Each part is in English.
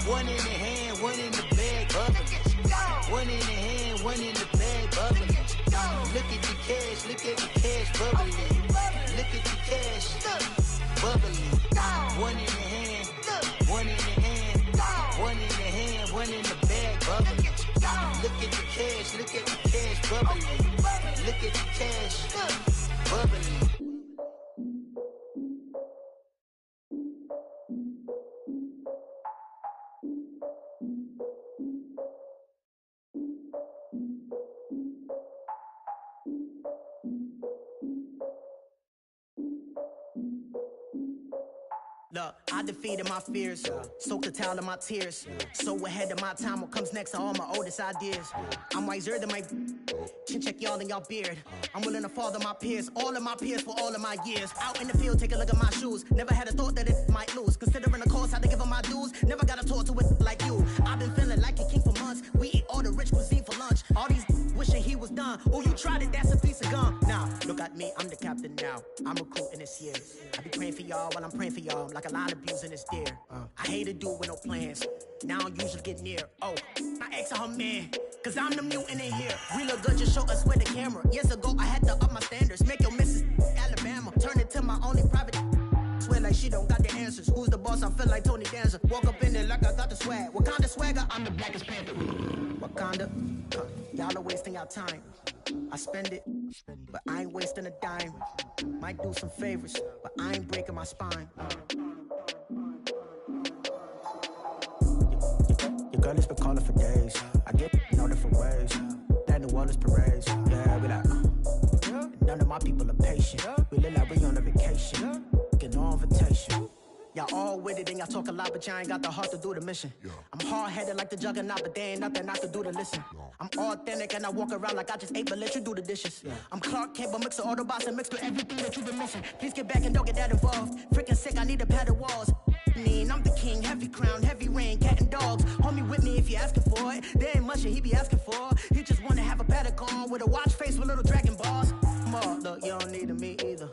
One in the hand, one in the bag, bubbling. One in the hand, one in the bag, bubbling. Look at the cash, look at the cash, bubbling. Look at the cash, bubbling. One in the hand, one in the hand, one in the hand, one in the bag, bubbling. Look at the cash, look at the cash, bubbling. Look at the cash, bubbling. Look, I defeated my fears, soaked the towel in my tears. So ahead of my time, what comes next are all my oldest ideas. I'm wiser than my chin check y'all in y'all beard. I'm willing to father my peers, all of my peers for all of my years. Out in the field, take a look at my shoes. Never had a thought that it might lose. Considering the cost, I had to give them my dues. Never got a talk to it like you. I've been feeling like a king for months. We eat all the rich cuisine for lunch. All these wishing he was done. Oh, you tried it, that's a piece of gum. Now, look at me, I'm the captain now. I'm recruiting this year. I be praying for y'all while I'm praying for y'all. Like a line of abusing this deer. I hate a dude with no plans. Now I don't usually get near. Oh, I ex her man, cause I'm the mutant in here. We look good, just show us where the camera. Years ago, I had to up my standards. Make your Mrs. Alabama. Turn it to my only private. Swear like she don't got the answers. Who's the boss? I feel like Tony Danza. Walk up in there like I got the swag. What kind of swagger? I'm the blackest panther. Wakanda. Y'all are wasting your time. I spend it, but I ain't wasting a dime. Might do some favors, but I ain't breaking my spine. Your girl has been calling for days. I get in all different ways. That New Orleans parades. Yeah, we like, none of my people are patient. We look like we on a vacation. Get no invitation. Y'all all with it and y'all talk a lot, but y'all ain't got the heart to do the mission. I'm hard-headed like the juggernaut, but there ain't nothing I can do to listen. I'm authentic and I walk around like I just ate, but let you do the dishes. I'm Clark Kent, but mix the Autobots and mix with everything that you've been missing. Please get back and don't get that involved. Freaking sick, I need a padded walls. I'm the king, heavy crown, heavy rain, cat and dogs. Homie with me if you're asking for it. There ain't much that he be asking for. He just wanna have a paddock on with a watch face with little dragon balls. Look, you don't need me either.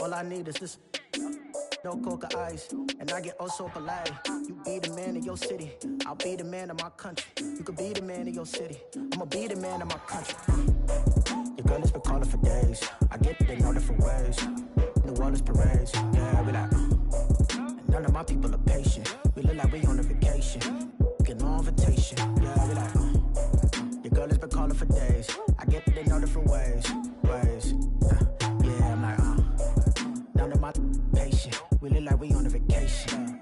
All I need is this. No coca ice, and I get oh so polite. You be the man of your city, I'll be the man of my country. You could be the man of your city, I'ma be the man of my country. Your girl has been calling for days. I get it in all different ways. New Orleans parades, yeah, we like. And none of my people are patient. We look like we on a vacation. Get no invitation, yeah, we like. Your girl has been calling for days. I get it in all different ways. Yeah, I'm like, none of my patient. We look like we on a vacation.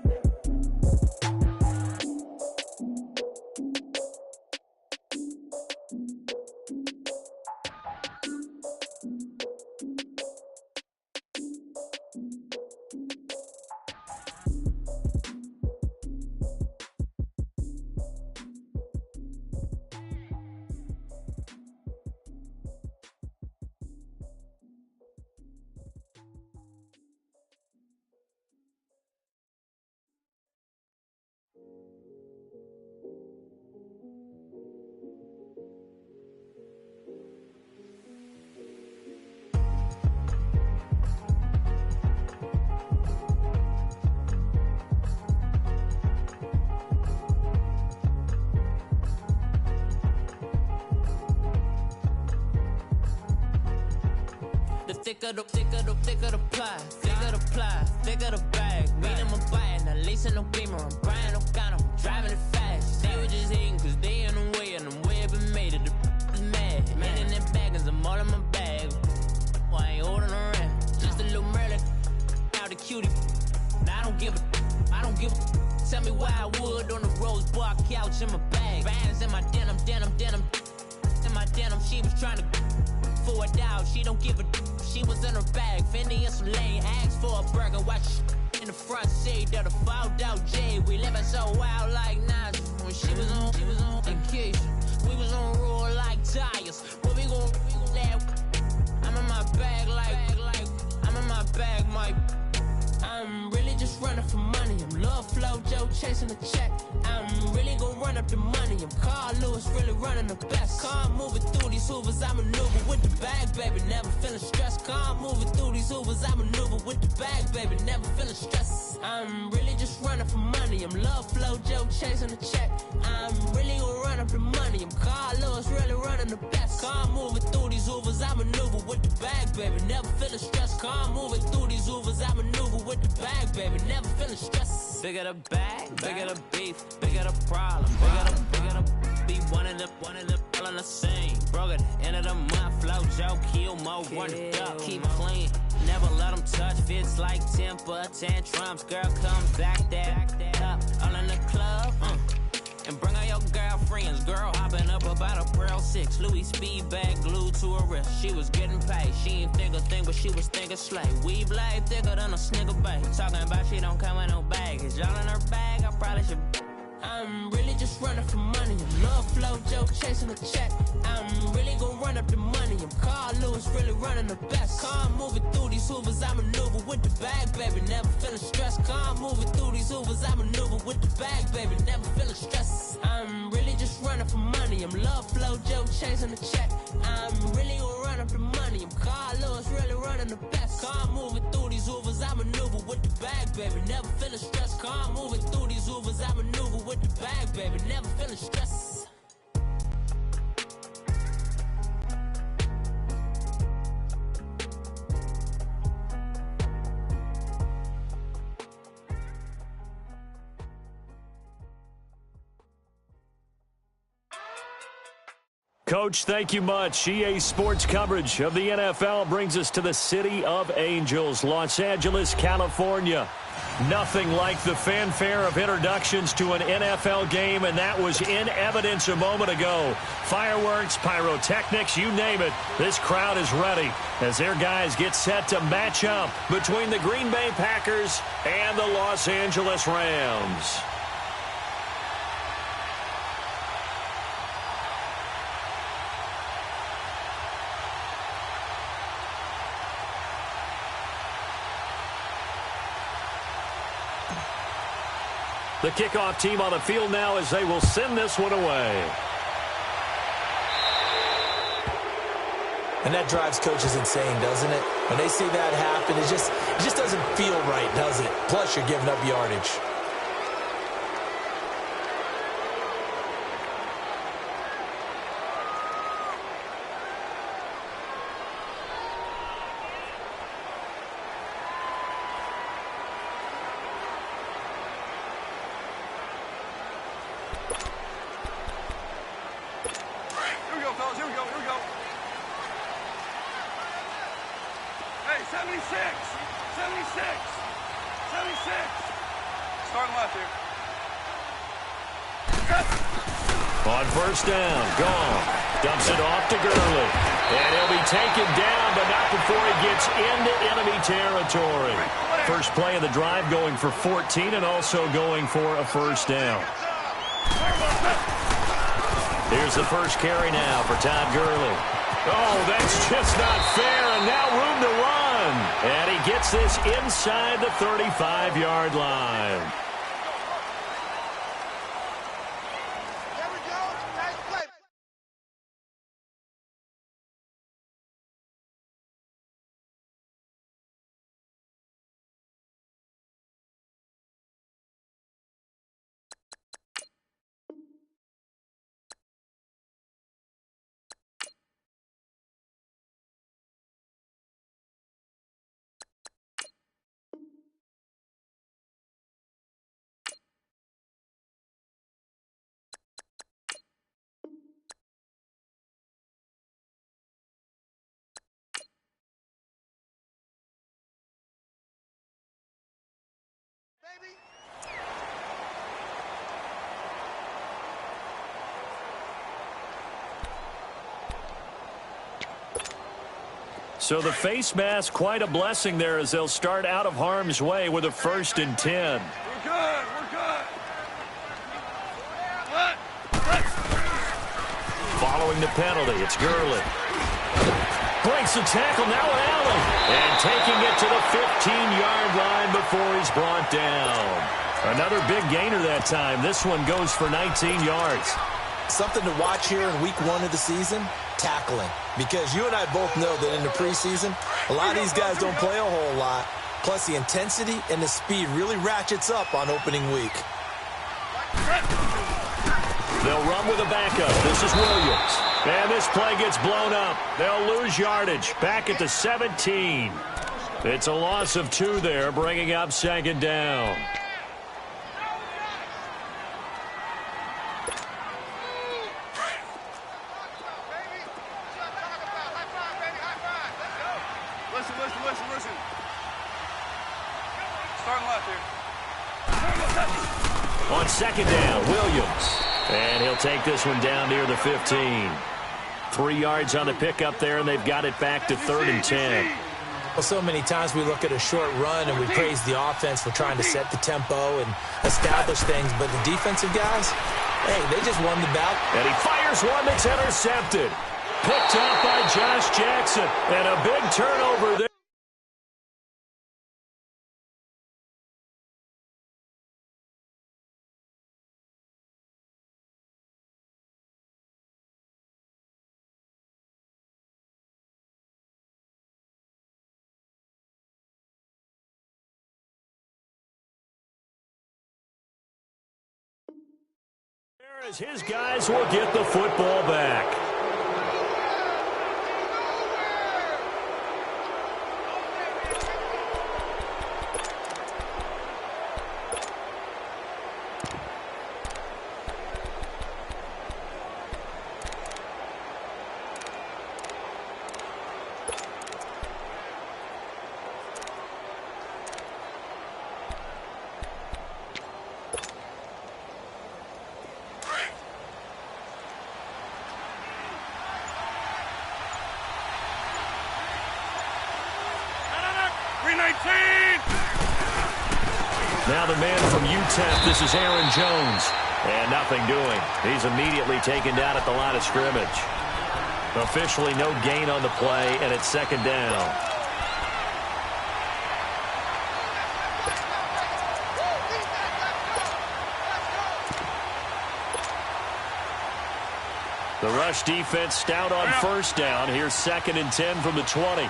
Thicker the pie, thicker the bag. Meet them a buying, a lace and no beamer. I'm Brian O'Connor, driving it fast. They were just hating cause they in the way, and the way I've been made it, the is mad. Man in them baggins, I'm all in my bag. I ain't holding around, just a little Merlin, out the cutie. Now I don't give a, tell me why I would on the rose bar couch in my bag. Bands in my denim, in my denim, she was trying to for a doubt, she don't give a she was in her bag, Fendi and some lane, asked for a burger, watch in the front seat, that a fouled out J, we living so wild like Nas, when she was on vacation, we was on roll like tires, what we gon' laugh, I'm in my bag like, I'm in my bag, Mike. I'm really just running for money. I'm Love Flow Joe chasing the check. I'm really gonna run up the money. I'm Carl Lewis, really running the best. Car moving through these Hoovers, I maneuver with the bag, baby. Never feeling stressed. Car moving through these Hoovers, I maneuver with the bag, baby. Never feeling stressed. I'm really just running for money. money. I'm love flow, Joe chasing the check. I'm really gonna run up the money. I'm Carlos, really running the best. Car moving through these Ubers, I maneuver with the bag, baby. Never feeling stressed. Car moving through these Ubers, I maneuver with the bag, baby. Never feeling stressed. Bigger the bag, bigger the beef, bigger the problem. Bigger the be one of the all in the scene. Broke at the end of the month, flow, Joe, kill, mo, run it up, keep clean. Never let them touch, fits like temper tantrums. Girl, come back that up, all in the club, and bring all your girlfriends. Girl hopping up about a Pearl 6, Louis speed bag glued to her wrist. She was getting paid, she ain't think a thing, but she was thinking slay. We blade thicker than a snicker bag. Talking about she don't come with no baggage. All in her bag, I probably should. I'm really just running for money. I'm love flow, Joe chasing a check. I'm really gonna run up the money. I'm Carl Lewis, really running the best. Car moving through these Ubers, I maneuver with the bag, baby. Never feeling stressed. Car moving through these Ubers, I maneuver with the bag, baby. Never feeling stressed. I'm really just running for money. I'm love flow, Joe chasing the check. I'm really gonna run up the money. I'm Carl Lewis, really running the best. Car moving through these Ubers, I maneuver with the bag, baby. Never feeling stressed. Car moving through these Ubers, I maneuver with the bag, baby. Never feeling stressed. Coach, thank you much. EA Sports coverage of the NFL brings us to the City of Angels, Los Angeles, California. Nothing like the fanfare of introductions to an NFL game, and that was in evidence a moment ago. Fireworks, pyrotechnics, you name it. This crowd is ready as their guys get set to match up between the Green Bay Packers and the Los Angeles Rams. The kickoff team on the field now as they will send this one away. And that drives coaches insane, doesn't it? When they see that happen, it just doesn't feel right, does it? Plus, you're giving up yardage. On first down, gone. Dumps it off to Gurley. And he'll be taken down, but not before he gets into enemy territory. First play of the drive going for 14 and also going for a first down. Here's the first carry now for Todd Gurley. Oh, that's just not fair, and now room to run. And he gets this inside the 35-yard line. So the face mask, quite a blessing there as they'll start out of harm's way with a 1st and 10. We're good. We're good. Following the penalty, it's Gurley. Breaks the tackle, now Allen. And taking it to the 15-yard line before he's brought down. Another big gainer that time. This one goes for 19 yards. Something to watch here in week 1 of the season, tackling. Because you and I both know that in the preseason, a lot of these guys don't play a whole lot. Plus, the intensity and the speed really ratchets up on opening week. They'll run with a backup. This is Williams. And this play gets blown up. They'll lose yardage. Back at the 17. It's a loss of 2 there, bringing up second down. Listen. Starting left here. On second down, Williams. And he'll take this one down near the 15. 3 yards on the pickup there, and they've got it back to 3rd and 10. Well, so many times we look at a short run and we praise the offense for trying to set the tempo and establish things, but the defensive guys, hey, they just won the bout. And he fires one that's intercepted. Picked up by Josh Jackson, and a big turnover there. As his guys will get the football back. Now the man from UTEP, this is Aaron Jones. And nothing doing. He's immediately taken down at the line of scrimmage. Officially no gain on the play, and it's second down. The rush defense stout on first down. Here's 2nd and 10 from the 20.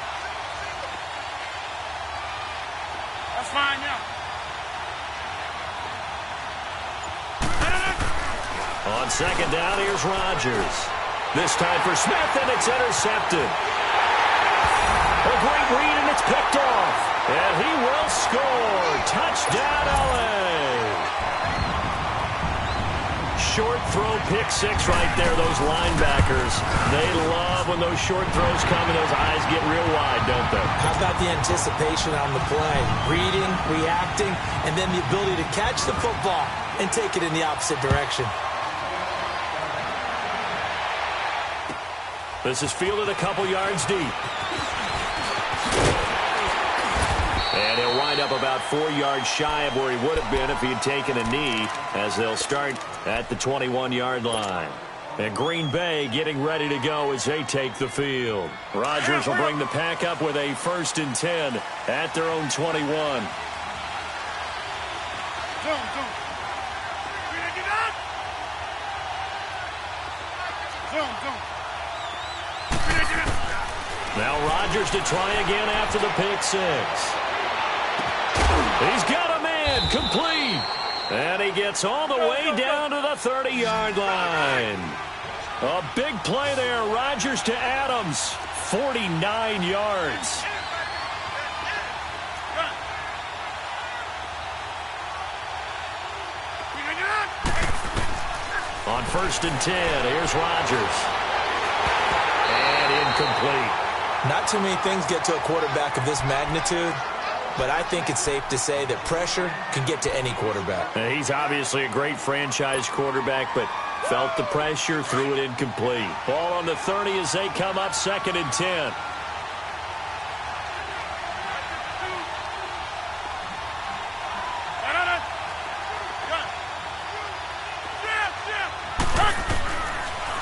That's fine now. On second down, here's Rodgers. This time for Smith, and it's intercepted. A great read, and it's picked off. And he will score. Touchdown, L.A. Short throw, pick 6 right there, those linebackers. They love when those short throws come and those eyes get real wide, don't they? How about the anticipation on the play? Reading, reacting, and then the ability to catch the football and take it in the opposite direction. This is fielded a couple yards deep. And he'll wind up about 4 yards shy of where he would have been if he had taken a knee, as they'll start at the 21-yard line. And Green Bay getting ready to go as they take the field. Rodgers will bring the pack up with a 1st and 10 at their own 21. Now Rodgers to try again after the pick 6. He's got a man, complete. And he gets all the way down to the 30-yard line. A big play there. Rodgers to Adams, 49 yards. On 1st and 10, here's Rodgers. And incomplete. Not too many things get to a quarterback of this magnitude, but I think it's safe to say that pressure can get to any quarterback. He's obviously a great franchise quarterback, but felt the pressure, threw it incomplete. Ball on the 30 as they come up 2nd and 10.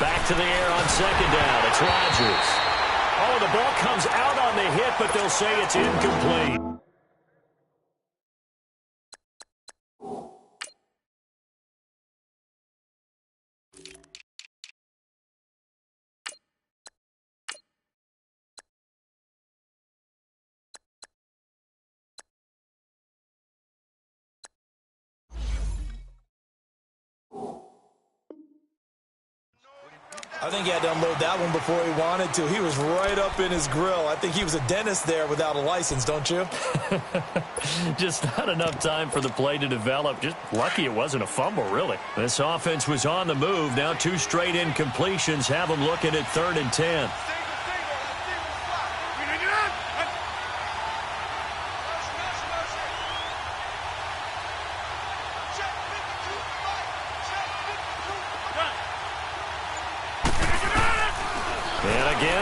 Back to the air on 2nd down. It's Rodgers. Oh, the ball comes out on the hit, but they'll say it's incomplete. I think he had to unload that one before he wanted to. He was right up in his grill. I think he was a dentist there without a license, don't you? Just not enough time for the play to develop. Just lucky it wasn't a fumble, really. This offense was on the move. Now 2 straight incompletions have them looking at 3rd and 10.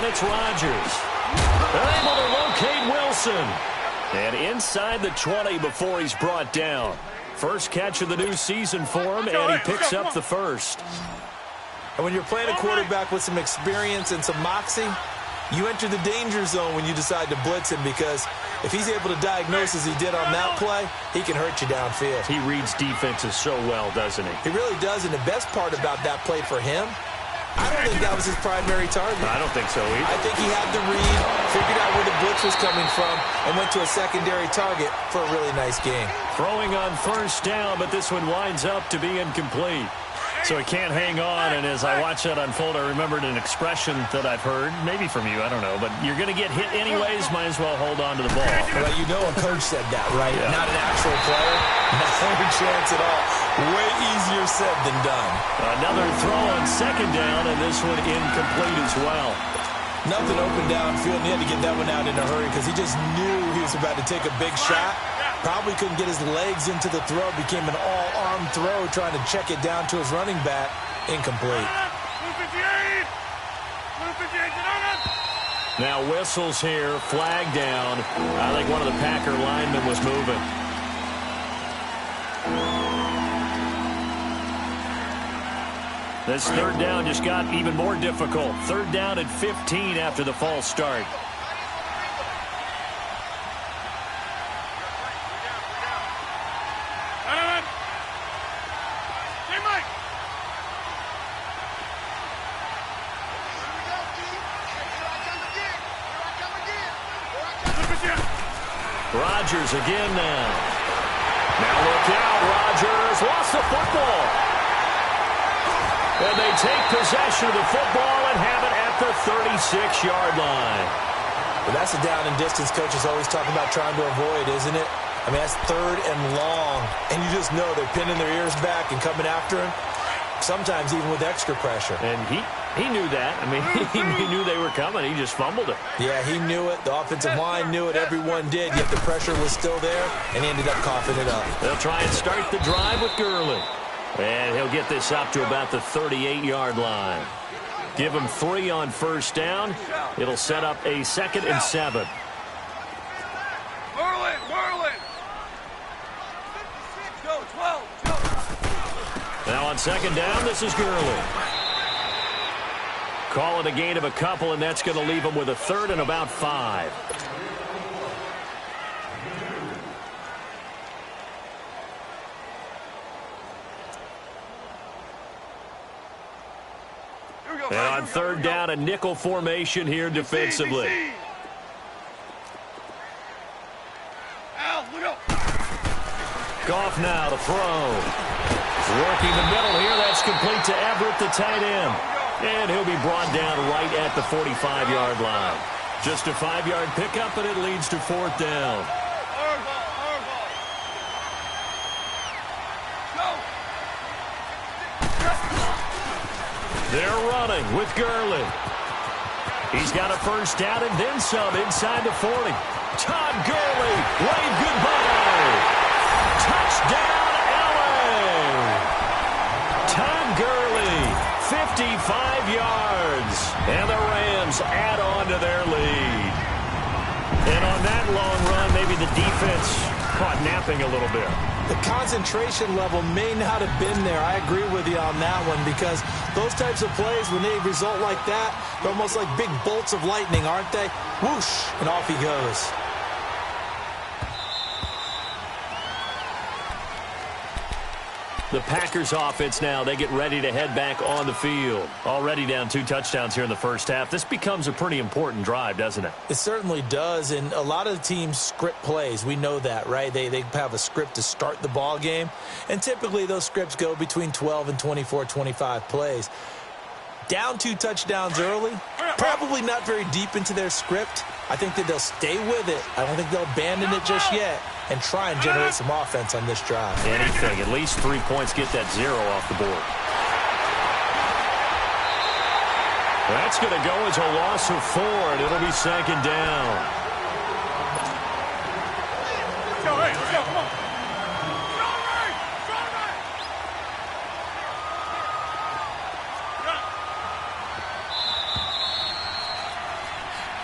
It's Rodgers. They're able to locate Wilson. And inside the 20 before he's brought down. First catch of the new season for him, and he picks up the first. And when you're playing a quarterback with some experience and some moxie, you enter the danger zone when you decide to blitz him, because if he's able to diagnose as he did on that play, he can hurt you downfield. He reads defenses so well, doesn't he? He really does, and the best part about that play for him, I don't think that was his primary target. I don't think so either. I think he had the read, figured out where the blitz was coming from, and went to a secondary target for a really nice game. Throwing on first down, but this one winds up to be incomplete. So he can't hang on, and as I watch that unfold, I remembered an expression that I've heard, maybe from you, I don't know, but you're going to get hit anyways, might as well hold on to the ball. Well, you know a coach said that, right? Yeah. Not an actual player. Not a chance at all. Way easier said than done. Another throw on second down, and this one incomplete as well. Nothing open downfield, and he had to get that one out in a hurry because he just knew he was about to take a big shot. Probably couldn't get his legs into the throw. Became an all-arm throw, trying to check it down to his running back. Incomplete. Now whistles here, flag down. I think one of the Packer linemen was moving. This 3rd down just got even more difficult. 3rd down at 15 after the false start. Rodgers again now. Now look out, Rodgers lost the football. And they take possession of the football and have it at the 36-yard line. Well, that's a down and distance coaches always talking about trying to avoid, isn't it? I mean, that's 3rd and long. And you just know they're pinning their ears back and coming after him. Sometimes even with extra pressure. And he knew that. I mean, he knew they were coming. He just fumbled it. Yeah, he knew it. The offensive line knew it. Everyone did. Yet the pressure was still there, and he ended up coughing it up. They'll try and start the drive with Gurley. And he'll get this up to about the 38-yard line. Give him 3 on first down. It'll set up a 2nd and 7. Go, 12. Now on second down, this is Gurley. Call it a gain of a couple, and that's going to leave him with a 3rd and about 5. And on 3rd down, a nickel formation here defensively. Goff now to throw. Working the middle here. That's complete to Everett, the tight end. And he'll be brought down right at the 45-yard line. Just a 5-yard pickup, and it leads to 4th down. They're running with Gurley. He's got a first down and then some inside the 40. Todd Gurley, wave goodbye. Touchdown, LA. Todd Gurley, 55 yards. And the Rams add on to their lead. And on that long run, maybe the defense caught napping a little bit. The concentration level may not have been there. I agree with you on that one, because those types of plays, when they result like that, they're almost like big bolts of lightning, aren't they? Whoosh, and off he goes. The Packers offense now, they get ready to head back on the field. Already down 2 touchdowns here in the first half. This becomes a pretty important drive, doesn't it? It certainly does, and a lot of the teams script plays. We know that, right? They have a script to start the ball game, and typically those scripts go between 12 and 24, 25 plays. Down 2 touchdowns early, probably not very deep into their script. I think that they'll stay with it. I don't think they'll abandon it just yet and try and generate some offense on this drive. Anything, at least 3 points, get that 0 off the board. That's going to go as a loss of 4, and it'll be 2nd down.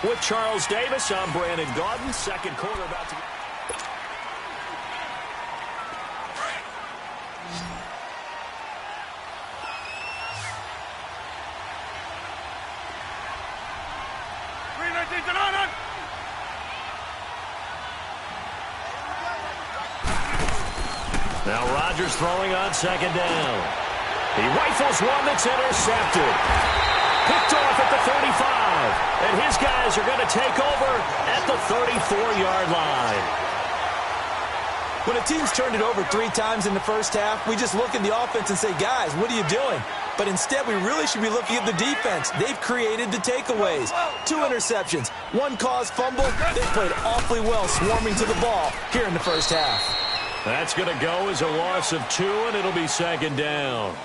With Charles Davis, I'm Brandon Gaudin. Second quarter about to... Now Rodgers throwing on 2nd down. He rifles one that's intercepted. Picked off at the 35. And his guys are going to take over at the 34-yard line. When a team's turned it over 3 times in the first half, we just look at the offense and say, guys, what are you doing? But instead, we really should be looking at the defense. They've created the takeaways. 2 interceptions, 1 caused fumble. They played awfully well swarming to the ball here in the first half. That's going to go as a loss of 2, and it'll be 2nd down.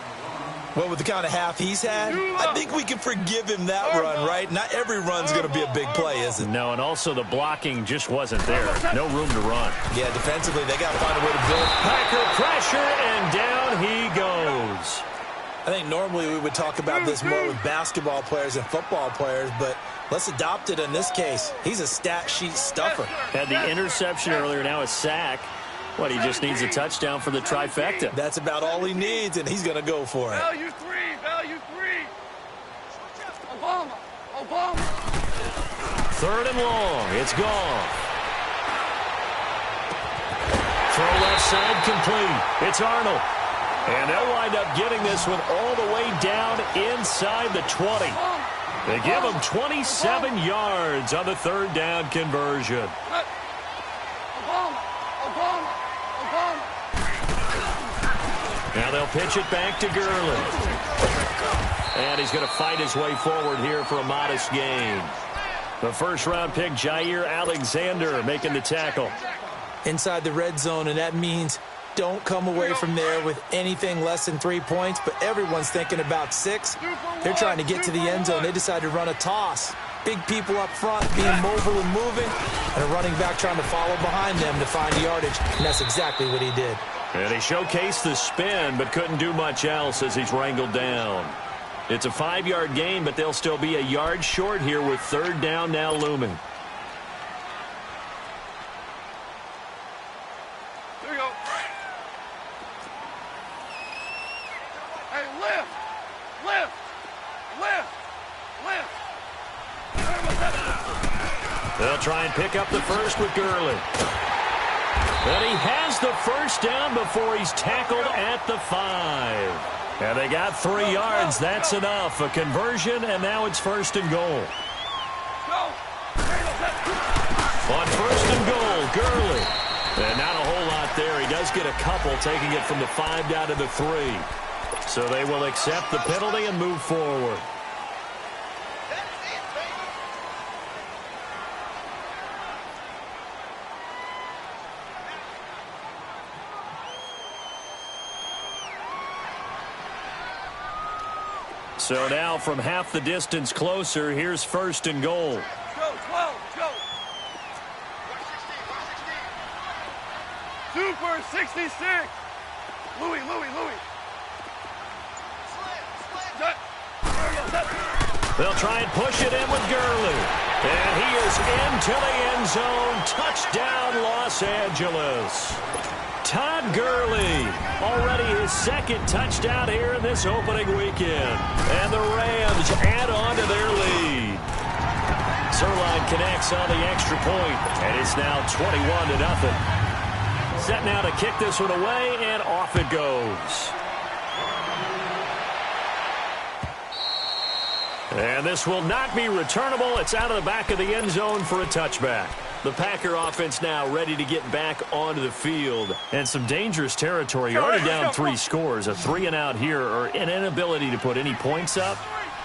Well, with the kind of half he's had, I think we can forgive him that run, right? Not every run's going to be a big play, is it? No, and also the blocking just wasn't there. No room to run. Yeah, defensively, they got to find a way to build. Packer pressure, and down he goes. I think normally we would talk about this more with basketball players and football players, but let's adopt it in this case. He's a stat sheet stuffer. Had the interception earlier, now a sack. What, he just needs a touchdown for the trifecta. That's about all he needs, and he's going to go for it. Value 3, value 3. Obama. 3rd and long. It's gone. Throw left side complete. It's Arnold. And they'll wind up getting this one all the way down inside the 20. They give him 27 yards on the 3rd down conversion. Now they'll pitch it back to Gurley. And he's going to fight his way forward here for a modest gain. The first-round pick, Jair Alexander, making the tackle. Inside the red zone, and that means don't come away from there with anything less than 3 points, but everyone's thinking about 6. They're trying to get to the end zone. They decide to run a toss. Big people up front being mobile and moving, and a running back trying to follow behind them to find yardage, and that's exactly what he did. And he showcased the spin, but couldn't do much else as he's wrangled down. It's a 5-yard gain, but they'll still be a yard short here with 3rd down now looming. Here we go. Hey, lift. They'll try and pick up the first with Gurley. But he has the first down before he's tackled at the 5. And they got 3 yards. That's enough. A conversion, and now it's 1st and goal. On 1st and goal, Gurley. And not a whole lot there. He does get a couple, taking it from the 5 down to the 3. So they will accept the penalty and move forward. So now from half the distance closer, here's 1st and goal. Go, 12, go. Super 66. Louis. They'll try and push it in with Gurley. And he is into the end zone. Touchdown, Los Angeles. Todd Gurley, already his 2nd touchdown here in this opening weekend. And the Rams add on to their lead. Zerline connects on the extra point, and it's now 21-0. Set now to kick this one away, and off it goes. And this will not be returnable. It's out of the back of the end zone for a touchback. The Packer offense now ready to get back onto the field. And some dangerous territory. You're already down 3 scores. A 3-and-out here, or an inability to put any points up.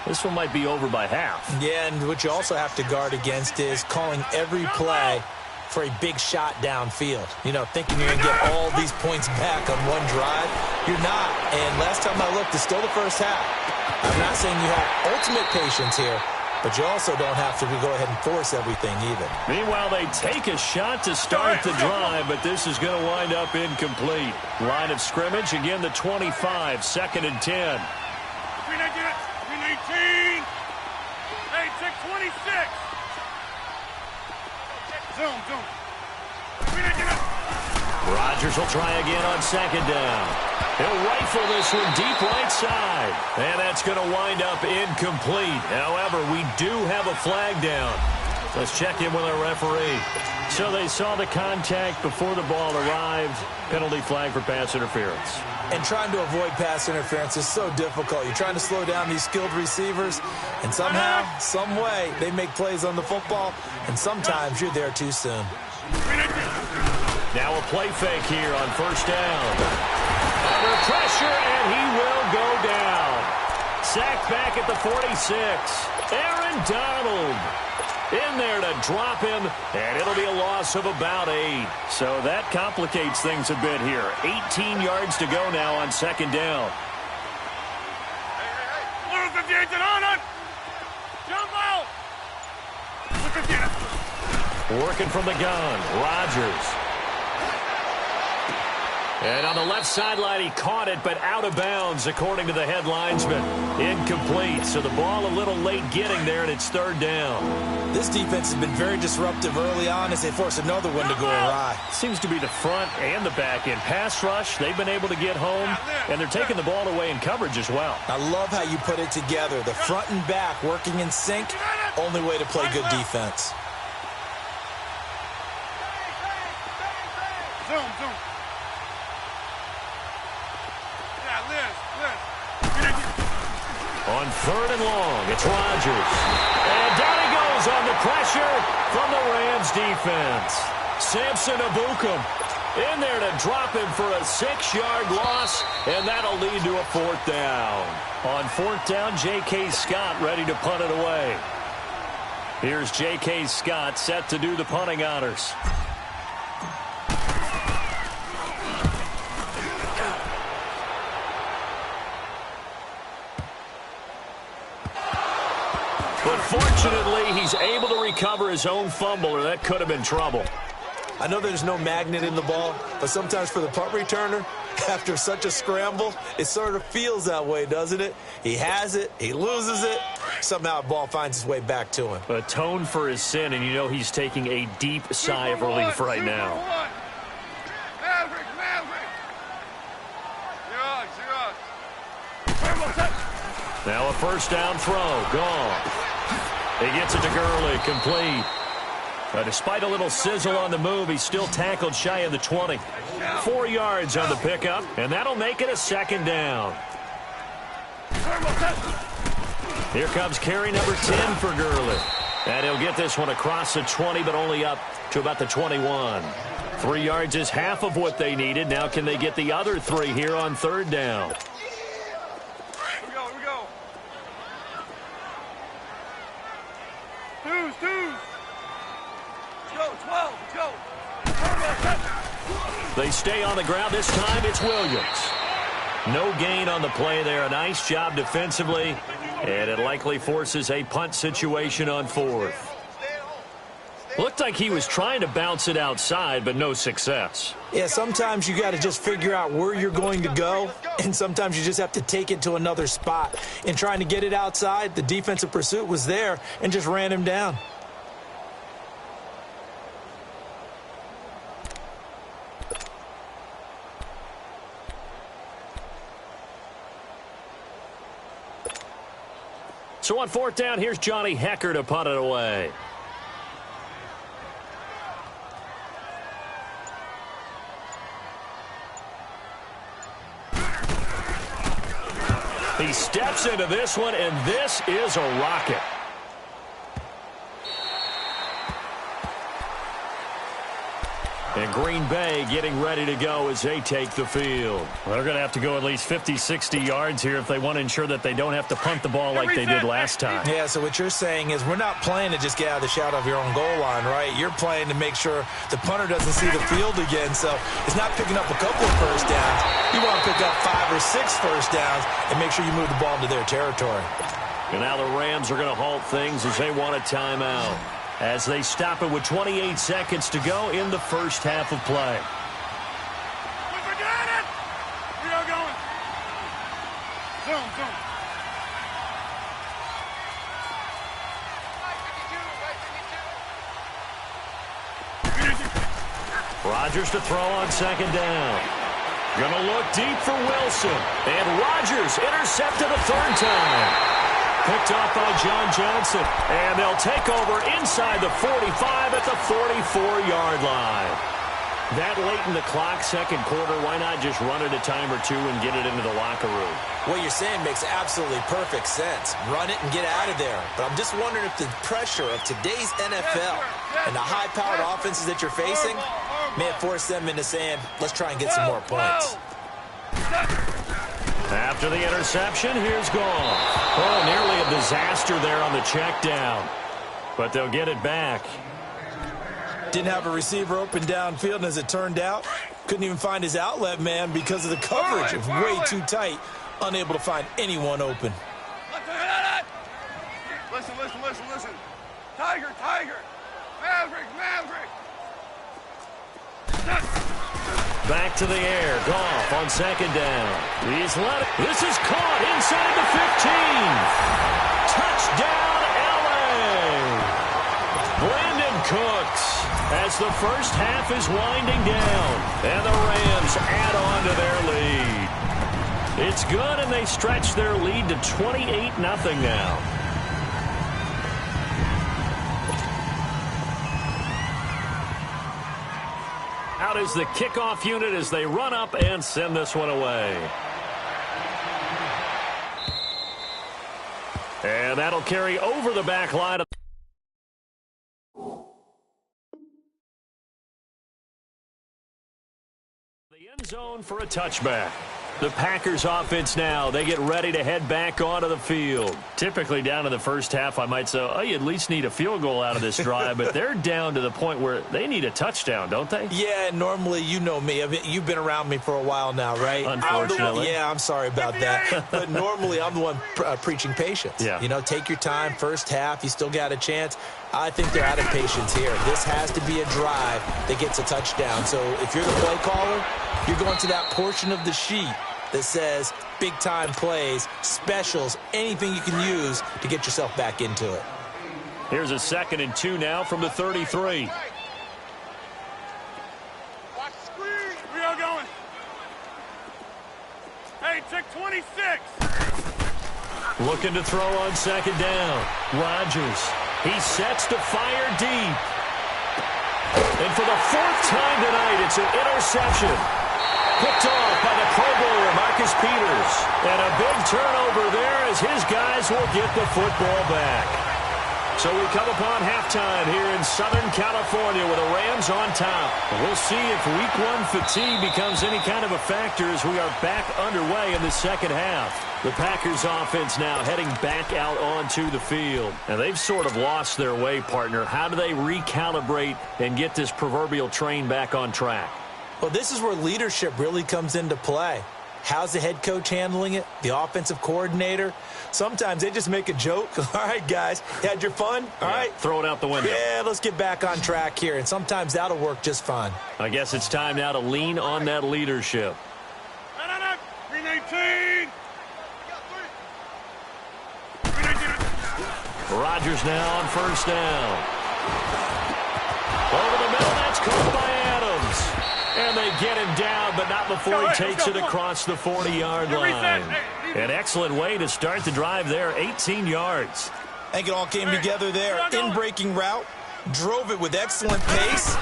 This one might be over by half. Yeah, and what you also have to guard against is calling every play for a big shot downfield. You know, thinking you're going to get all these points back on one drive. You're not. And last time I looked, it's still the first half. I'm not saying you have ultimate patience here, but you also don't have to go ahead and force everything either. Meanwhile, they take a shot to start the drive, but this is going to wind up incomplete. Line of scrimmage, again the 25, 2nd and 10. 319. Hey, check 26. Zoom. Rodgers will try again on 2nd down. He'll rifle this one deep right side. And that's going to wind up incomplete. However, we do have a flag down. Let's check in with our referee. So they saw the contact before the ball arrived. Penalty flag for pass interference. And trying to avoid pass interference is so difficult. You're trying to slow down these skilled receivers, and somehow, some way, they make plays on the football, and sometimes you're there too soon. Now a play fake here on 1st down. Under pressure, and he will go down. Sacked back at the 46. Aaron Donald in there to drop him, and it'll be a loss of about 8. So that complicates things a bit here. 18 yards to go now on 2nd down. Working from the gun, Rodgers. And on the left sideline, he caught it, but out of bounds, according to the head linesman. Incomplete, so the ball a little late getting there, and it's 3rd down. This defense has been very disruptive early on as they force another one to go awry. Seems to be the front and the back end. Pass rush, they've been able to get home, and they're taking the ball away in coverage as well. I love how you put it together. The front and back working in sync, only way to play good defense. Zoom. On 3rd and long, it's Rodgers. And down he goes on the pressure from the Rams defense. Samson Ebukam in there to drop him for a 6-yard loss, and that'll lead to a 4th down. On 4th down, J.K. Scott ready to punt it away. Here's J.K. Scott set to do the punting honors. But fortunately, he's able to recover his own fumble, or that could have been trouble. I know there's no magnet in the ball, but sometimes for the punt returner, after such a scramble, it sort of feels that way, doesn't it? He has it, he loses it, somehow the ball finds its way back to him. Atone for his sin, and you know he's taking a deep sigh of relief right now. Maverick. Now a 1st down throw, gone. He gets it to Gurley, complete. Despite a little sizzle on the move, he's still tackled shy of the 20. 4 yards on the pickup, and that'll make it a 2nd down. Here comes carry number 10 for Gurley. And he'll get this one across the 20, but only up to about the 21. 3 yards is half of what they needed. Now can they get the other 3 here on 3rd down? Here we go. Twos. Go, 12, go. They stay on the ground. This time it's Williams. No gain on the play there. A nice job defensively, and it likely forces a punt situation on 4th. Looked like he was trying to bounce it outside, but no success. Yeah, sometimes you got to just figure out where you're going to go, and sometimes you just have to take it to another spot. In trying to get it outside, the defensive pursuit was there and just ran him down. So on 4th down, here's Johnny Hecker to punt it away. He steps into this one, and this is a rocket. And Green Bay getting ready to go as they take the field. Well, they're going to have to go at least 50, 60 yards here if they want to ensure that they don't have to punt the ball like they did last time. Yeah, so what you're saying is we're not playing to just get out of the shadow of your own goal line, right? You're playing to make sure the punter doesn't see the field again. So it's not picking up a couple of first downs. You want to pick up 5 or 6 first downs and make sure you move the ball into their territory. And now the Rams are going to halt things as they want a timeout, as they stop it with 28 seconds to go in the first half of play. We got it! We are going. Zoom, zoom. Rodgers to throw on second down. Gonna look deep for Wilson. And Rodgers intercepted a third time. Picked off by John Johnson. And they'll take over inside the 45 at the 44-yard line. That late in the clock, second quarter, why not just run it a time or two and get it into the locker room? What you're saying makes absolutely perfect sense. Run it and get out of there. But I'm just wondering if the pressure of today's NFL and the high-powered offenses that you're facing may have forced them into saying, let's try and get some more points. After the interception, here's Goff. Oh, nearly a disaster there on the check down. But they'll get it back. Didn't have a receiver open downfield, and as it turned out, couldn't even find his outlet man because of the coverage. It was way too tight, unable to find anyone open. Listen, listen, listen, listen. Tiger, Tiger. Maverick, Maverick. Back to the air. Goff on second down. He's let it. This is caught inside the 15. Touchdown, L.A. Brandon Cooks as the first half is winding down. And the Rams add on to their lead. It's good, and they stretch their lead to 28-0 now. Out is the kickoff unit as they run up and send this one away. And that'll carry over the back line. The end zone for a touchback. The Packers offense now, they get ready to head back onto the field. Typically down to the first half, I might say, oh, you at least need a field goal out of this drive, but they're down to the point where they need a touchdown, don't they? Yeah, normally, you know me. I mean, you've been around me for a while now, right? Unfortunately. Yeah, I'm sorry about that. But normally, I'm the one preaching patience. Yeah. You know, take your time. First half, you still got a chance. I think they're out of patience here. This has to be a drive that gets a touchdown. So if you're the play caller, you're going to that portion of the sheet that says big-time plays, specials, anything you can use to get yourself back into it. Here's a 2nd and 2 now from the 33. Watch the screen. We are going. Hey, check 26. Looking to throw on second down. Rodgers. He sets to fire deep. And for the 4th time tonight, it's an interception. Picked off by the Pro Bowler, Marcus Peters. And a big turnover there as his guys will get the football back. So we come upon halftime here in Southern California with the Rams on top. We'll see if Week 1 fatigue becomes any kind of a factor as we are back underway in the second half. The Packers offense now heading back out onto the field. And they've sort of lost their way, partner. How do they recalibrate and get this proverbial train back on track? Well, this is where leadership really comes into play. How's the head coach handling it? The offensive coordinator? Sometimes they just make a joke. All right, guys, you had your fun? All right. Throw it out the window. Yeah, let's get back on track here. And sometimes that'll work just fine. I guess it's time now to lean on that leadership. No. 319. Rodgers now on first down. Over the middle, that's caught by Adams. And they get him down, but not before he takes it across the 40-yard line. An excellent way to start the drive there, 18 yards. I think it all came together there. In-breaking route, drove it with excellent pace.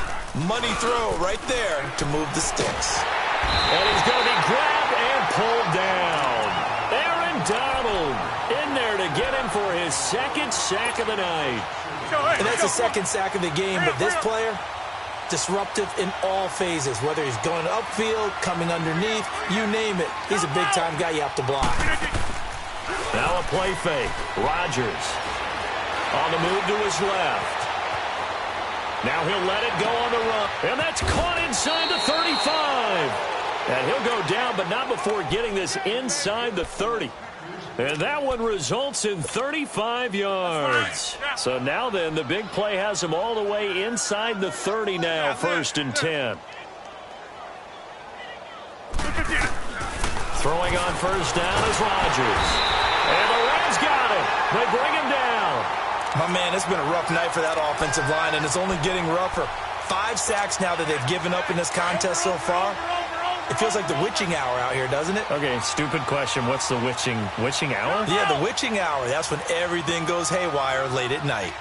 Money throw right there to move the sticks. And he's going to be grabbed and pulled down. Aaron Donald in there to get him for his 2nd sack of the night. And that's the 2nd sack of the game, but this player disruptive in all phases, whether he's going upfield, coming underneath, you name it. He's a big-time guy you have to block. Now a play fake. Rodgers on the move to his left. Now he'll let it go on the run. And that's caught inside the 35. And he'll go down, but not before getting this inside the 30. And that one results in 35 yards. So now then, the big play has him all the way inside the 30 now, 1st and 10. Throwing on 1st down is Rodgers. And the Rams got it. They bring him down. My man, it's been a rough night for that offensive line, and it's only getting rougher. 5 sacks now that they've given up in this contest so far. It feels like the witching hour out here, doesn't it? Okay, stupid question. What's the witching hour? Yeah, the witching hour. That's when everything goes haywire late at night.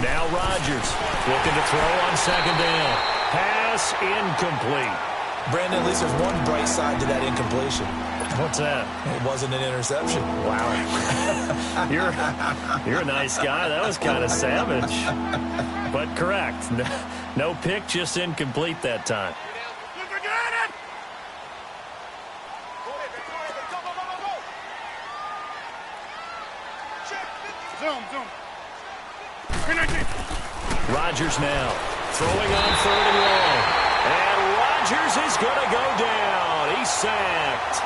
Now Rodgers looking to throw on 2nd down. Pass incomplete. Brandon, at least there's one bright side to that incompletion. What's that? It wasn't an interception. Wow. You're a nice guy. That was kind of savage. But correct. No pick, just incomplete that time. Rodgers now throwing on 3rd and long. And Rodgers is going to go down. He's sacked.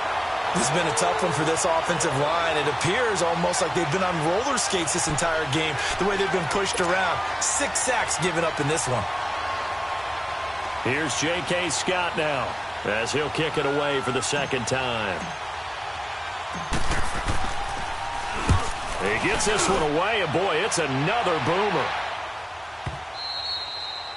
This has been a tough one for this offensive line. It appears almost like they've been on roller skates this entire game, the way they've been pushed around. 6 sacks given up in this one. Here's J.K. Scott now as he'll kick it away for the 2nd time. He gets this one away, and boy, it's another boomer.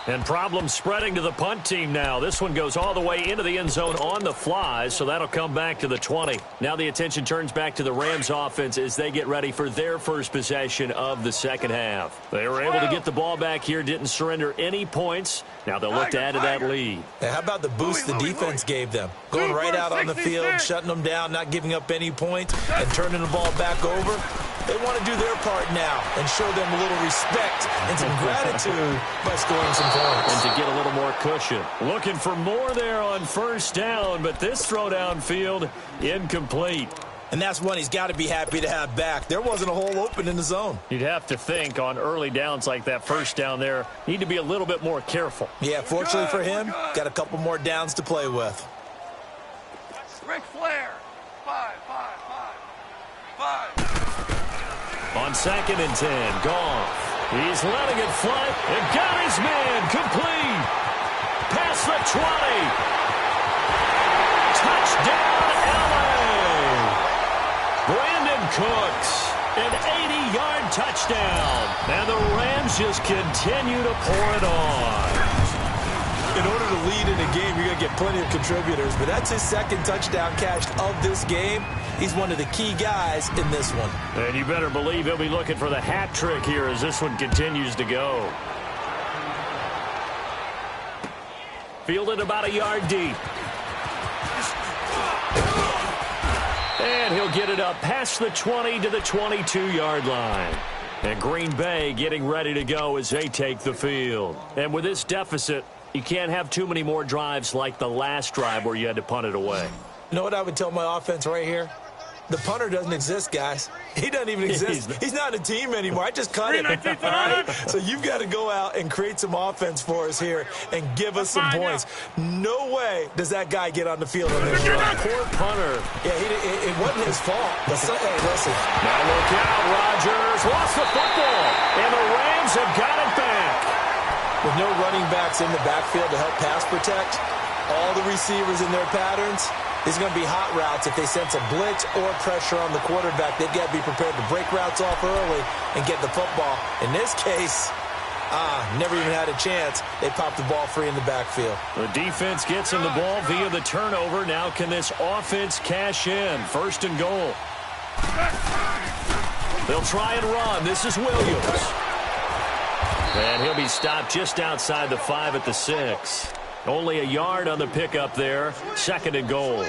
And problems spreading to the punt team now. This one goes all the way into the end zone on the fly, so that'll come back to the 20. Now the attention turns back to the Rams offense as they get ready for their first possession of the 2nd half. They were able to get the ball back here, didn't surrender any points. Now they'll look to add to that lead. How about the boost the defense gave them? Going right out on the field, shutting them down, not giving up any points, and turning the ball back over. They want to do their part now and show them a little respect and some gratitude by scoring some points. And to get a little more cushion. Looking for more there on 1st down, but this throw downfield incomplete. And that's one he's got to be happy to have back. There wasn't a hole open in the zone. You'd have to think on early downs like that 1st down there, need to be a little bit more careful. Yeah, fortunately for him, got a couple more downs to play with. Ric Flair. 5. On 2nd and 10, Goff. He's letting it fly. And got his man complete. Past the 20. Touchdown, L.A. Brandon Cooks. An 80-yard touchdown. And the Rams just continue to pour it on. In order to lead in a game, you're going to get plenty of contributors, but that's his 2nd touchdown catch of this game. He's one of the key guys in this one. And you better believe he'll be looking for the hat trick here as this one continues to go. Fielded about a yard deep. And he'll get it up past the 20 to the 22-yard line. And Green Bay getting ready to go as they take the field. And with this deficit, you can't have too many more drives like the last drive where you had to punt it away. You know what I would tell my offense right here? The punter doesn't exist, guys. He doesn't even exist. He's not a team anymore. I just cut him. All right? So you've got to go out and create some offense for us here and give us some points. No way does that guy get on the field on this drive. Poor punter. Yeah, it wasn't his fault. But hey, listen. Now look out. Rodgers lost the football. And the Rams have got it back. With no running backs in the backfield to help pass protect, all the receivers in their patterns, there's going to be hot routes. If they sense a blitz or pressure on the quarterback, they've got to be prepared to break routes off early and get the football. In this case, never even had a chance. They popped the ball free in the backfield. The defense gets him the ball via the turnover. Now can this offense cash in? 1st and goal. They'll try and run. This is Williams. And he'll be stopped just outside the 5 at the 6. Only a yard on the pickup there. 2nd and goal.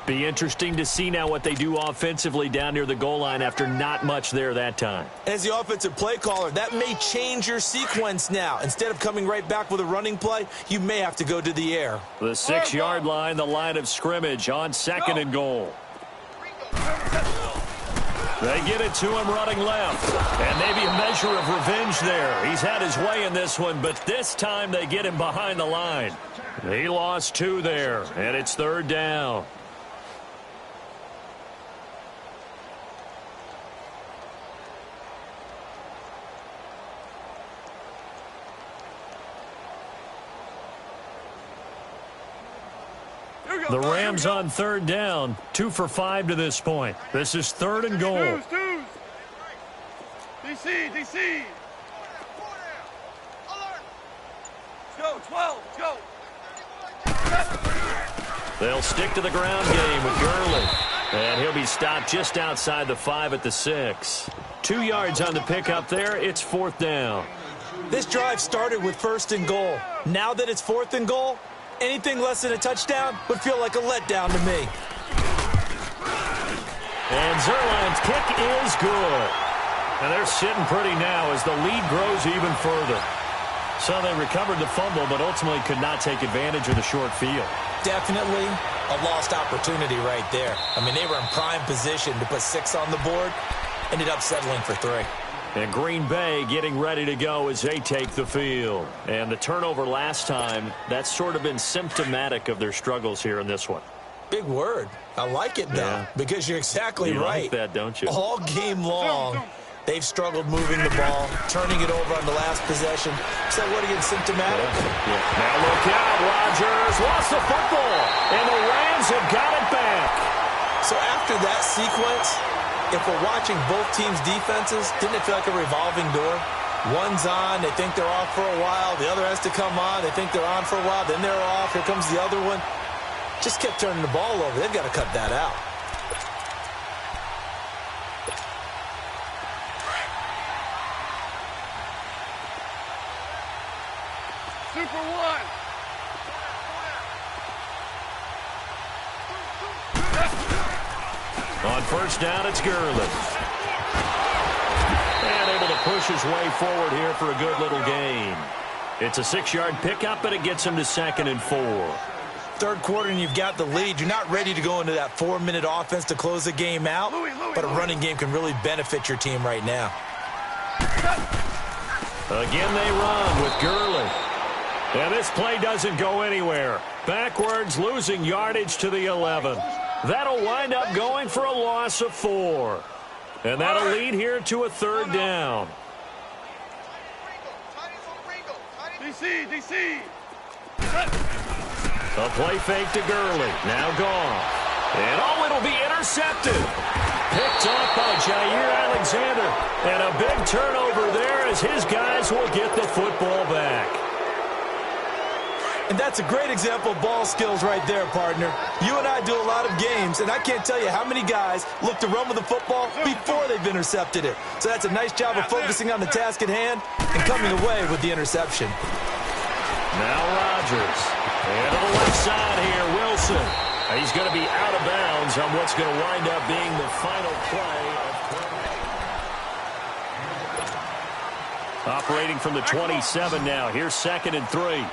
Be interesting to see now what they do offensively down near the goal line after not much there that time. As the offensive play caller, that may change your sequence now. Instead of coming right back with a running play, you may have to go to the air. The 6-yard line, the line of scrimmage on 2nd and goal. They get it to him running left. And maybe a measure of revenge there. He's had his way in this one, but this time they get him behind the line. He lost 2 there, and it's 3rd down. The Rams on 3rd down, 2 for 5 to this point. This is 3rd and goal. DC. Let's go, 12, let's go. They'll stick to the ground game with Gurley. And he'll be stopped just outside the 5 at the 6. 2 yards on the pickup there. It's 4th down. This drive started with 1st and goal. Now that it's 4th and goal, anything less than a touchdown would feel like a letdown to me. And Zerline's kick is good. And they're sitting pretty now as the lead grows even further. So they recovered the fumble, but ultimately could not take advantage of the short field. Definitely a lost opportunity right there. I mean, they were in prime position to put 6 on the board. Ended up settling for 3. And Green Bay getting ready to go as they take the field. And the turnover last time, that's sort of been symptomatic of their struggles here in this one. Big word. I like it, though, because you're exactly right. You like that, don't you? All game long, they've struggled moving the ball, turning it over on the last possession. So what again, symptomatic? Yeah. Now look out, Rodgers lost the football, and the Rams have got it back. So after that sequence, if we're watching both teams' defenses, didn't it feel like a revolving door? One's on, they think they're off for a while. The other has to come on, they think they're on for a while. Then they're off, here comes the other one. Just kept turning the ball over. They've got to cut that out. Super 1. On 1st down, it's Gurley. And able to push his way forward here for a good little gain. It's a 6-yard pickup, but it gets him to 2nd and 4. 3rd quarter and you've got the lead. You're not ready to go into that 4-minute offense to close the game out, but a running game can really benefit your team right now. Again, they run with Gurley. And this play doesn't go anywhere. Backwards, losing yardage to the 11. That'll wind up going for a loss of 4. And that'll lead here to a 3rd down. DC. A play fake to Gurley. Now gone. And it'll be intercepted. Picked off by Jair Alexander. And a big turnover there as his guys will get the football back. And that's a great example of ball skills right there, partner. You and I do a lot of games, and I can't tell you how many guys look to run with the football before they've intercepted it. So that's a nice job of focusing on the task at hand and coming away with the interception. Now Rodgers. And to the left side here, Wilson. He's going to be out of bounds on what's going to wind up being the final play. Operating from the 27 now. Here's 2nd and 3.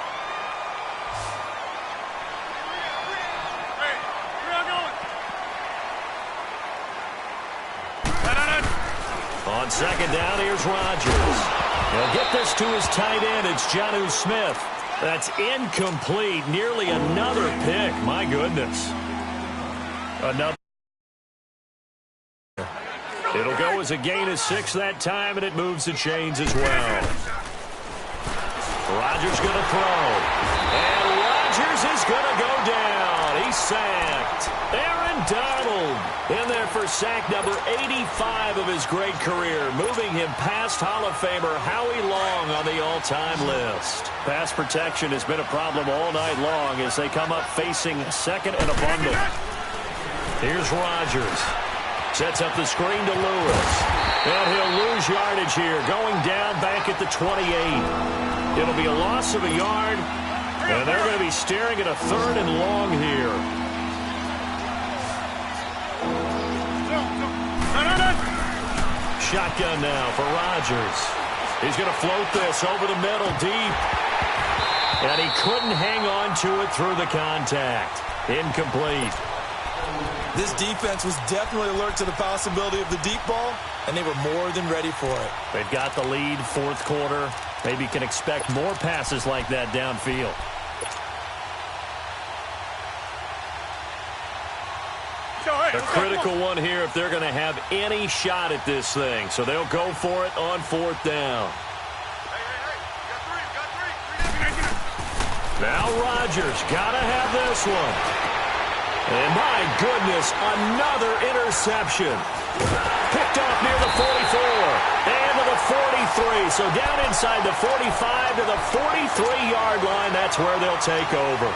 On 2nd down, here's Rodgers. He'll get this to his tight end. It's Jonnu Smith. That's incomplete. Nearly another pick. My goodness. Another. It'll go as a gain of 6 that time, and it moves the chains as well. Rodgers going to throw. And Rodgers is going to go down. He's sacked. Aaron Donald in there for sack number 85 of his great career, moving him past Hall of Famer Howie Long on the all-time list. Pass protection has been a problem all night long as they come up facing 2nd and a bundle. Here's Rodgers. Sets up the screen to Lewis. And he'll lose yardage here, going down back at the 28. It'll be a loss of a yard, and they're going to be staring at a 3rd and long here. shotgun now for Rodgers. He's going to float this over the middle deep. And he couldn't hang on to it through the contact. Incomplete. This defense was definitely alert to the possibility of the deep ball, and they were more than ready for it. They've got the lead, fourth quarter. Maybe can expect more passes like that downfield. A critical one here if they're going to have any shot at this thing. So they'll go for it on fourth down. Now Rodgers got to have this one. And my goodness, another interception. Picked off near the 44 and to the 43. So down inside the 45 to the 43-yard line. That's where they'll take over.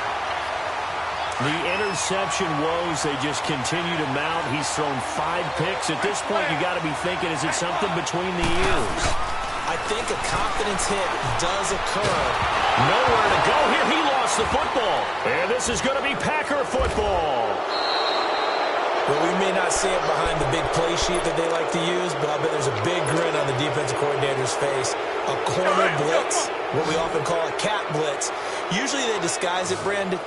The interception woes, they just continue to mount. He's thrown 5 picks. At this point, you got to be thinking, is it something between the ears? I think a confidence hit does occur. Nowhere to go here. He lost the football. And this is going to be Packer football. Well, we may not see it behind the big play sheet that they like to use, but I'll bet there's a big grin on the defensive coordinator's face. A corner blitz, what we often call a cat blitz. Usually they disguise it, Brandon.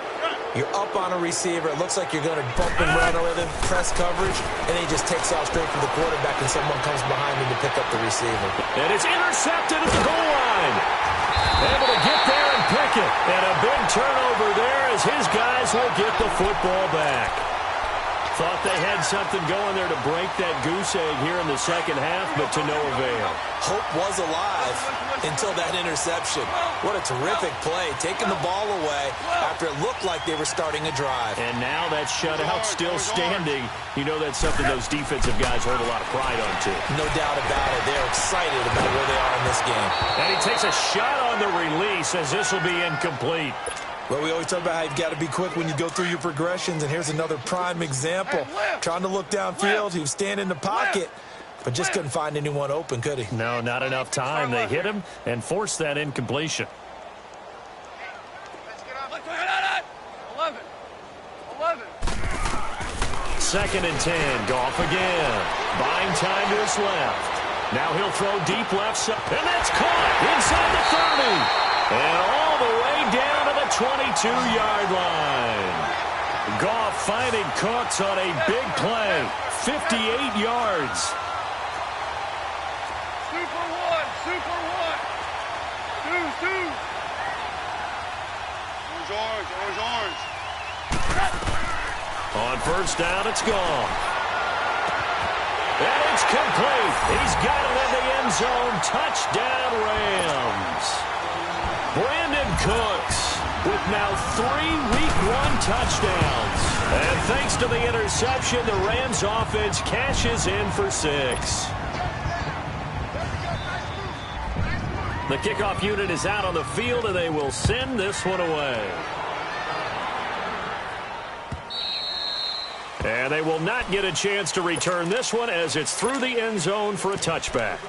You're up on a receiver. It looks like you're going to bump and run with him, press coverage, and he just takes off straight for the quarterback, and someone comes behind him to pick up the receiver. And it's intercepted at the goal line. Able to get there and pick it. And a big turnover there as his guys will get the football back. Thought they had something going there to break that goose egg here in the second half, but to no avail. Hope was alive until that interception. What a terrific play, taking the ball away after it looked like they were starting a drive. And now that shutout still standing. You know that's something those defensive guys hold a lot of pride on, too. No doubt about it. They're excited about where they are in this game. And he takes a shot on the release as this will be incomplete. Well, we always talk about how you've got to be quick when you go through your progressions, and here's another prime example. Trying to look downfield, he was standing in the pocket, but just couldn't find anyone open, could he? No, not enough time. They hit him and forced that incompletion. 11. 2nd and 10. Goff again. Buying time to his left. Now he'll throw deep left side, and that's caught inside the 30. And all the way down to the 22-yard line. Goff finding Cooks on a big play. 58 yards. Super one. Two. Orange. On first down, it's gone. And it's complete. He's got it in the end zone. Touchdown, Rams. Brandon Cooks with now 3 Week 1 touchdowns. And thanks to the interception, the Rams offense cashes in for 6. The kickoff unit is out on the field, and they will send this one away. And they will not get a chance to return this one as it's through the end zone for a touchback.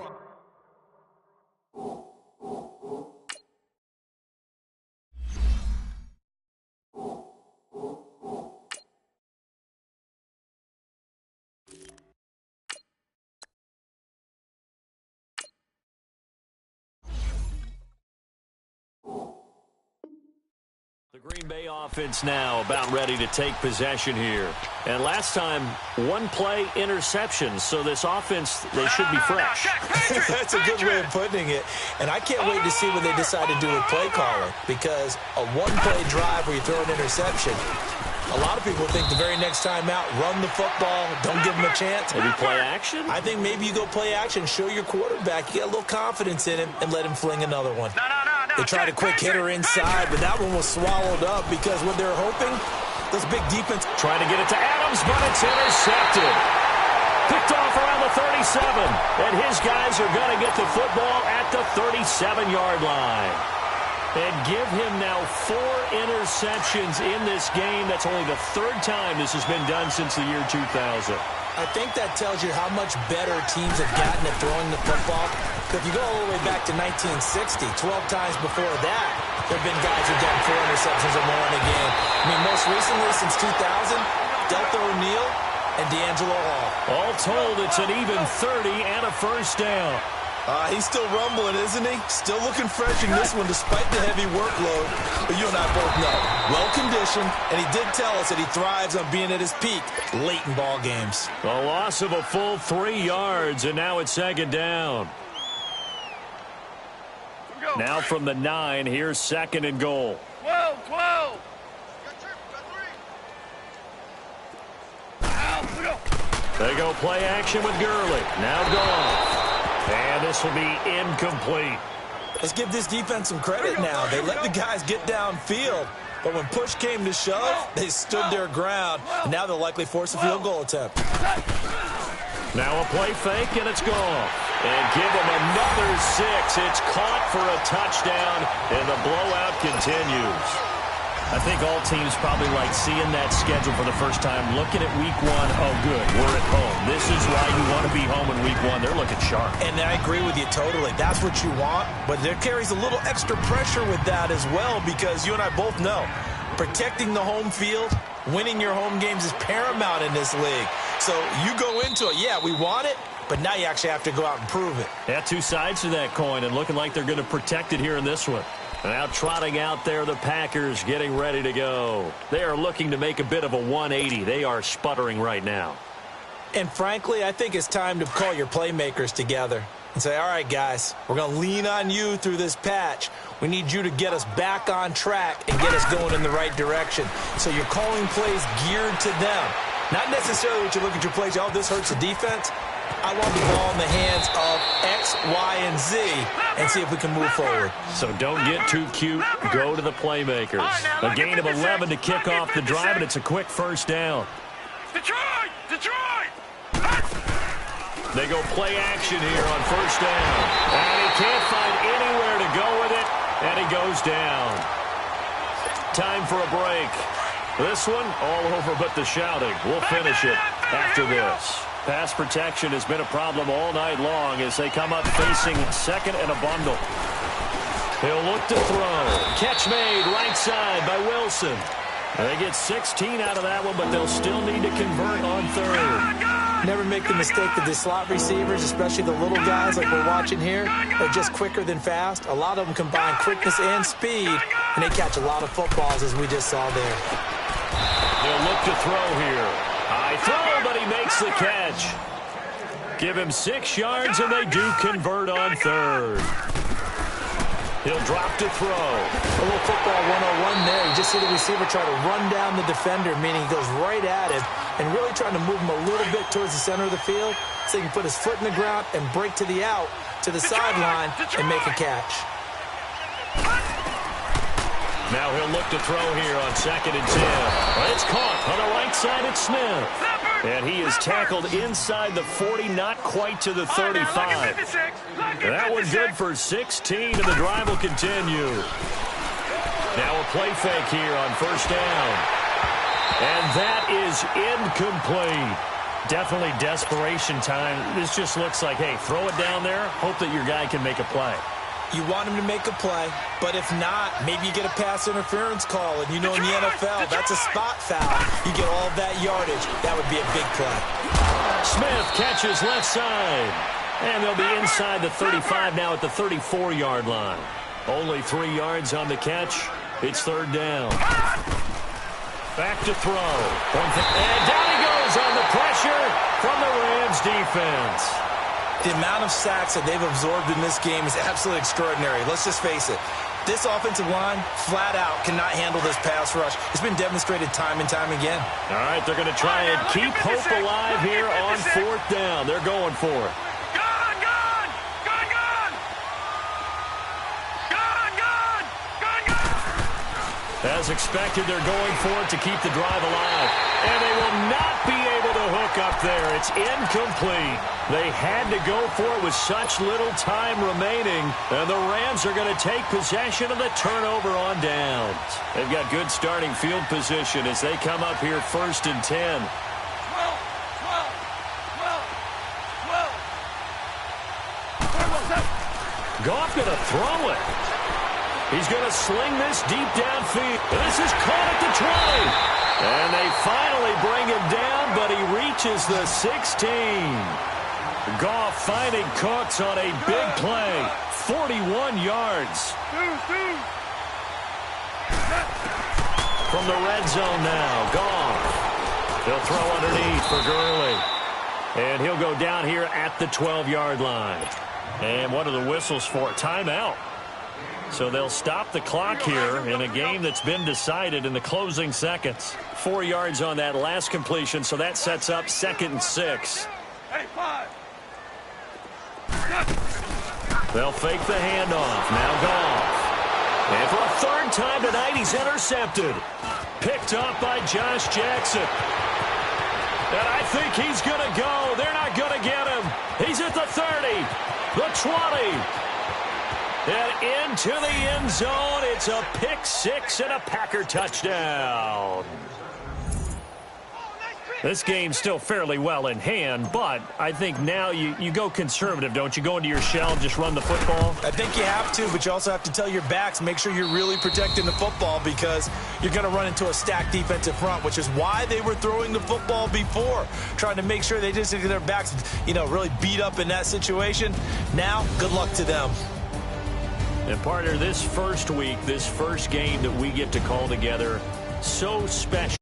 The Green Bay offense now about ready to take possession here. And last time, 1 play interception. So this offense, they should be fresh. That's a good way of putting it. And I can't wait to see what they decide to do with play calling. Because a 1-play drive where you throw an interception, a lot of people think the very next time out, run the football, don't give them a chance. Maybe play action? I think maybe you go play action, show your quarterback, you get a little confidence in him, and let him fling another one. They tried a quick hitter inside, but that one was swallowed up because what they're hoping, this big defense. Trying to get it to Adams, but it's intercepted. Picked off around the 37, and his guys are going to get the football at the 37-yard line. And give him now 4 interceptions in this game. That's only the 3rd time this has been done since the year 2000. I think that tells you how much better teams have gotten at throwing the football. If you go all the way back to 1960, 12 times before that, there have been guys who've gotten 4 interceptions or more in a game. I mean, most recently, since 2000, Delta O'Neal, and D'Angelo Hall. All told, it's an even 30 and a first down. He's still rumbling, isn't he? Still looking fresh in this one despite the heavy workload. But you and I both know, well-conditioned, and he did tell us that he thrives on being at his peak late in ball games. A loss of a full 3 yards, and now it's second down. Now from the 9, here's second and goal. 12. They go play action with Gurley. Now gone. And this will be incomplete. Let's give this defense some credit now. They let the guys get downfield. But when push came to shove, they stood their ground. Now they'll likely force a field goal attempt. Now a play fake, and it's gone. And give them another 6. It's caught for a touchdown, and the blowout continues. I think all teams probably like seeing that schedule for the first time, looking at week 1. Oh, good, we're at home. This is why you want to be home in week 1. They're looking sharp. And I agree with you totally. That's what you want. But there carries a little extra pressure with that as well, because you and I both know protecting the home field, winning your home games is paramount in this league. So you go into it, yeah, we want it, but now you actually have to go out and prove it. Yeah, 2 sides to that coin, and looking like they're going to protect it here in this one. Now trotting out there, the Packers getting ready to go. They are looking to make a bit of a 180. They are sputtering right now. And frankly, I think it's time to call your playmakers together and say, all right, guys, we're going to lean on you through this patch. We need you to get us back on track and get us going in the right direction. So you're calling plays geared to them. Not necessarily what you look at your plays, oh, this hurts the defense. I want the ball in the hands of X, Y, and Z and see if we can move forward. So don't get too cute. Go to the playmakers. A gain of 11 to kick off the drive, and it's a quick first down. Detroit! They go play action here on first down. And he can't find anywhere to go with it, and he goes down. Time for a break. This one, all over but the shouting. We'll finish it after this. Pass protection has been a problem all night long as they come up facing second and a bundle. He'll look to throw. Catch made right side by Wilson. They get 16 out of that one, but they'll still need to convert on third. Never make the mistake that the slot receivers, especially the little guys like we're watching here, are just quicker than fast. A lot of them combine quickness and speed, and they catch a lot of footballs, as we just saw there. He'll look to throw here. High throw, but he makes the catch. Give him 6 yards, and they do convert on third. He'll drop to throw. A little football 101 there. You just see the receiver try to run down the defender, meaning he goes right at him and really trying to move him a little bit towards the center of the field so he can put his foot in the ground and break to the out, to the sideline, and make a catch. Now he'll look to throw here on second and 10. But it's caught on the right side at Smith. And he is tackled inside the 40, not quite to the 35. That one good for 16, and the drive will continue. Now a play fake here on first down. And that is incomplete. Definitely desperation time. This just looks like, hey, throw it down there, hope that your guy can make a play. You want him to make a play, but if not, maybe you get a pass interference call, and you know in the NFL, that's a spot foul. You get all that yardage. That would be a big play. Smith catches left side, and they'll be inside the 35 now at the 34-yard line. Only 3 yards on the catch. It's third down. Back to throw. And down he goes on the pressure from the Rams defense. The amount of sacks that they've absorbed in this game is absolutely extraordinary. Let's just face it. This offensive line, flat out, cannot handle this pass rush. It's been demonstrated time and time again. All right, they're going to try and keep hope alive here on fourth down. They're going for it. As expected, they're going for it to keep the drive alive. And they will not be able to hook up there. It's incomplete. They had to go for it with such little time remaining. And the Rams are going to take possession of the turnover on downs. They've got good starting field position as they come up here first and 10. Goff going to throw it. He's going to sling this deep downfield. This is caught at the 20. And they finally bring him down, but he reaches the 16. Goff finding Cooks on a big play. 41 yards. From the red zone now, Goff. He'll throw underneath for Gurley. And he'll go down here at the 12-yard line. And what are the whistles for? Timeout. So they'll stop the clock here in a game that's been decided in the closing seconds. 4 yards on that last completion, so that sets up 2nd and 6. They'll fake the handoff. Now Goff. And for a third time tonight, he's intercepted. Picked up by Josh Jackson. And I think he's going to go. They're not going to get him. He's at the 30, the 20. And into the end zone. It's a pick six and a Packer touchdown. This game's still fairly well in hand, but I think now you go conservative, don't you? Go into your shell and just run the football? I think you have to, but you also have to tell your backs, make sure you're really protecting the football because you're going to run into a stacked defensive front, which is why they were throwing the football before, trying to make sure they just get their backs, really beat up in that situation. Now, good luck to them. And partner, this first week, this first game that we get to call together, so special.